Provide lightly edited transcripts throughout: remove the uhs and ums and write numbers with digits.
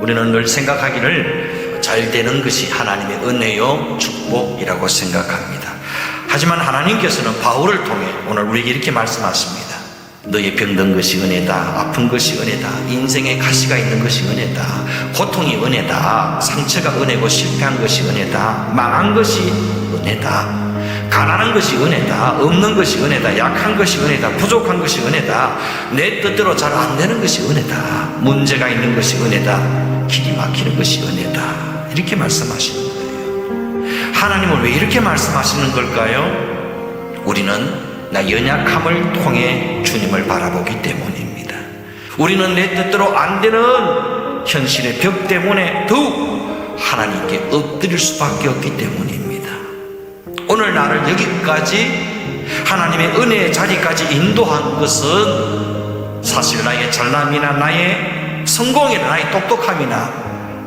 우리는 늘 생각하기를 잘 되는 것이 하나님의 은혜요 축복이라고 생각합니다. 하지만 하나님께서는 바울을 통해 오늘 우리에게 이렇게 말씀하십니다. 너의 병든 것이 은혜다. 아픈 것이 은혜다. 인생에 가시가 있는 것이 은혜다. 고통이 은혜다. 상처가 은혜고 실패한 것이 은혜다. 망한 것이 은혜다. 가난한 것이 은혜다. 없는 것이 은혜다. 약한 것이 은혜다. 부족한 것이 은혜다. 내 뜻대로 잘 안 되는 것이 은혜다. 문제가 있는 것이 은혜다. 길이 막히는 것이 은혜다. 이렇게 말씀하시는 거예요. 하나님은 왜 이렇게 말씀하시는 걸까요? 우리는 나 연약함을 통해 주님을 바라보기 때문입니다. 우리는 내 뜻대로 안 되는 현실의 벽 때문에 더욱 하나님께 엎드릴 수밖에 없기 때문입니다. 오늘 나를 여기까지 하나님의 은혜의 자리까지 인도한 것은 사실 나의 잘남이나 나의 성공이나 나의 똑똑함이나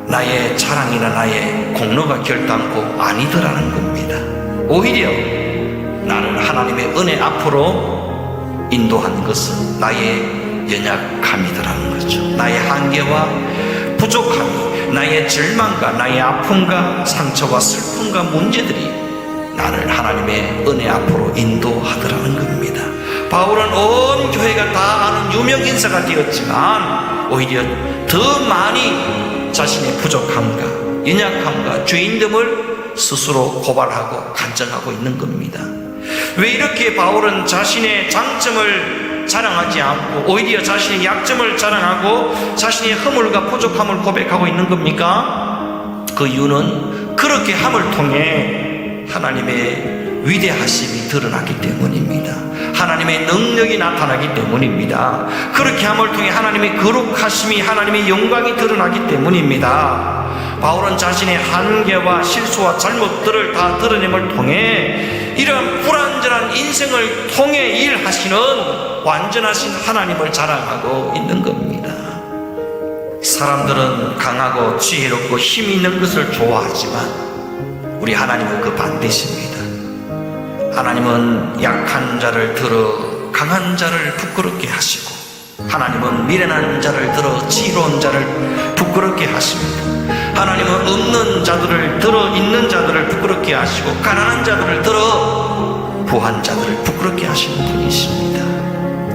나의 자랑이나 나의 공로가 결단코 아니더라는 겁니다. 오히려 나를 하나님의 은혜 앞으로 인도한 것은 나의 연약함이더라는 거죠. 나의 한계와 부족함이, 나의 절망과 나의 아픔과 상처와 슬픔과 문제들이 나를 하나님의 은혜 앞으로 인도하더라는 겁니다. 바울은 온 교회가 다 아는 유명 인사가 되었지만 오히려 더 많이 자신의 부족함과 연약함과 죄인됨을 스스로 고발하고 간증하고 있는 겁니다. 왜 이렇게 바울은 자신의 장점을 자랑하지 않고 오히려 자신의 약점을 자랑하고 자신의 허물과 부족함을 고백하고 있는 겁니까? 그 이유는 그렇게 함을 통해 하나님의 위대하심이 드러나기 때문입니다. 하나님의 능력이 나타나기 때문입니다. 그렇게 함을 통해 하나님의 거룩하심이, 하나님의 영광이 드러나기 때문입니다. 바울은 자신의 한계와 실수와 잘못들을 다 드러냄을 통해 이런 불완전한 인생을 통해 일하시는 완전하신 하나님을 자랑하고 있는 겁니다. 사람들은 강하고 지혜롭고 힘 있는 것을 좋아하지만 우리 하나님은 그 반대십니다. 하나님은 약한 자를 들어 강한 자를 부끄럽게 하시고 하나님은 미련한 자를 들어 지혜로운 자를 부끄럽게 하십니다. 하나님은 없는 자들을 들어 있는 자들을 부끄럽게 하시고 가난한 자들을 들어 부한 자들을 부끄럽게 하시는 분이십니다.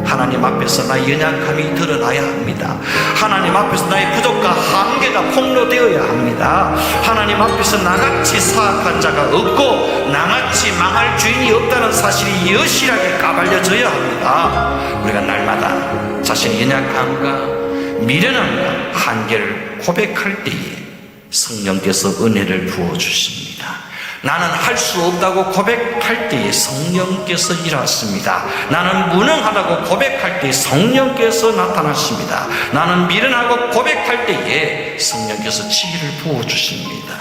하나님 앞에서 나의 연약함이 드러나야 합니다. 하나님 앞에서 나의 부족과 한계가 폭로되어야 합니다. 하나님 앞에서 나같이 사악한 자가 없고 나같이 망할 죄인이 없다는 사실이 여실하게 까발려져야 합니다. 우리가 날마다 자신의 연약함과 미련함과 한계를 고백할 때에 성령께서 은혜를 부어주십니다. 나는 할 수 없다고 고백할 때에 성령께서 일하십니다. 나는 무능하다고 고백할 때에 성령께서 나타나십니다. 나는 미련하고 고백할 때에 성령께서 지혜를 부어주십니다.